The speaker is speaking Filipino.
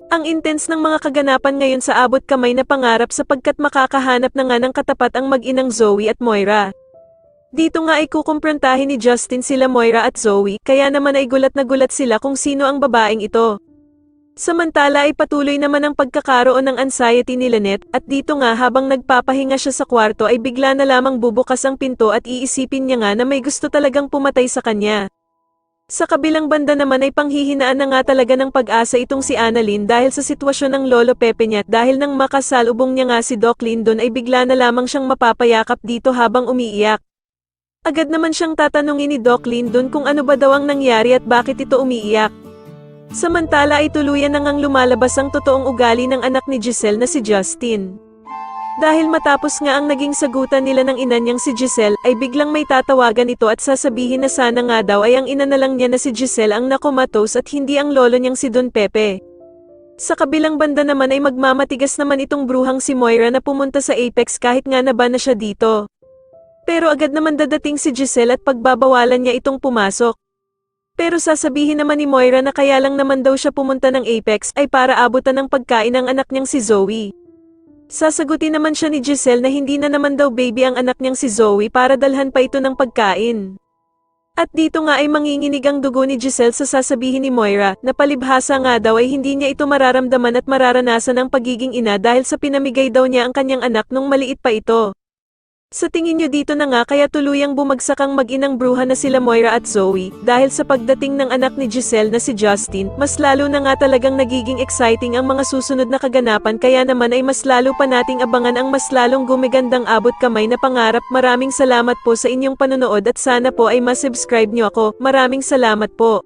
Ang intense ng mga kaganapan ngayon sa abot kamay na pangarap sapagkat makakahanap na nga ng katapat ang mag-inang Zoe at Moira. Dito nga ay kukumprontahin ni Justin sila Moira at Zoe, kaya naman ay gulat na gulat sila kung sino ang babaeng ito. Samantala ay patuloy naman ang pagkakaroon ng anxiety ni Lynette, at dito nga habang nagpapahinga siya sa kwarto ay bigla na lamang bubukas ang pinto at iisipin niya nga na may gusto talagang pumatay sa kanya. Sa kabilang banda naman ay panghihinaan na nga talaga ng pag-asa itong si Annalyn dahil sa sitwasyon ng Lolo Pepe niya, dahil nang makasalubong niya nga si Doc Lyndon ay bigla na lamang siyang mapapayakap dito habang umiiyak. Agad naman siyang tatanungin ni Doc Lyndon kung ano ba daw ang nangyari at bakit ito umiiyak. Samantala ay tuluyan na ngang lumalabas ang totoong ugali ng anak ni Giselle na si Justin. Dahil matapos nga ang naging sagutan nila ng ina niyang si Giselle, ay biglang may tatawagan ito at sasabihin na sana nga daw ay ang ina na lang niya na si Giselle ang nakomatos at hindi ang lolo niyang si Don Pepe. Sa kabilang banda naman ay magmamatigas naman itong bruhang si Moira na pumunta sa Apex kahit nga naba na siya dito. Pero agad naman dadating si Giselle at pagbabawalan niya itong pumasok. Pero sasabihin naman ni Moira na kaya lang naman daw siya pumunta ng Apex ay para abutan ng pagkain ng anak niyang si Zoe. Sasagutin naman siya ni Giselle na hindi na naman daw baby ang anak niyang si Zoe para dalhan pa ito ng pagkain. At dito nga ay manginginig ang dugo ni Giselle sa sasabihin ni Moira na palibhasa nga daw ay hindi niya ito mararamdaman at mararanasan ang pagiging ina dahil sa pinamigay daw niya ang kanyang anak nung maliit pa ito. Sa tingin niyo dito na nga kaya tuluyang bumagsak ang mag-inang bruha na sila Moira at Zoe, dahil sa pagdating ng anak ni Giselle na si Justin, mas lalo na nga talagang nagiging exciting ang mga susunod na kaganapan, kaya naman ay mas lalo pa nating abangan ang mas lalong gumigandang abot kamay na pangarap. Maraming salamat po sa inyong panonood at sana po ay masubscribe niyo ako. Maraming salamat po.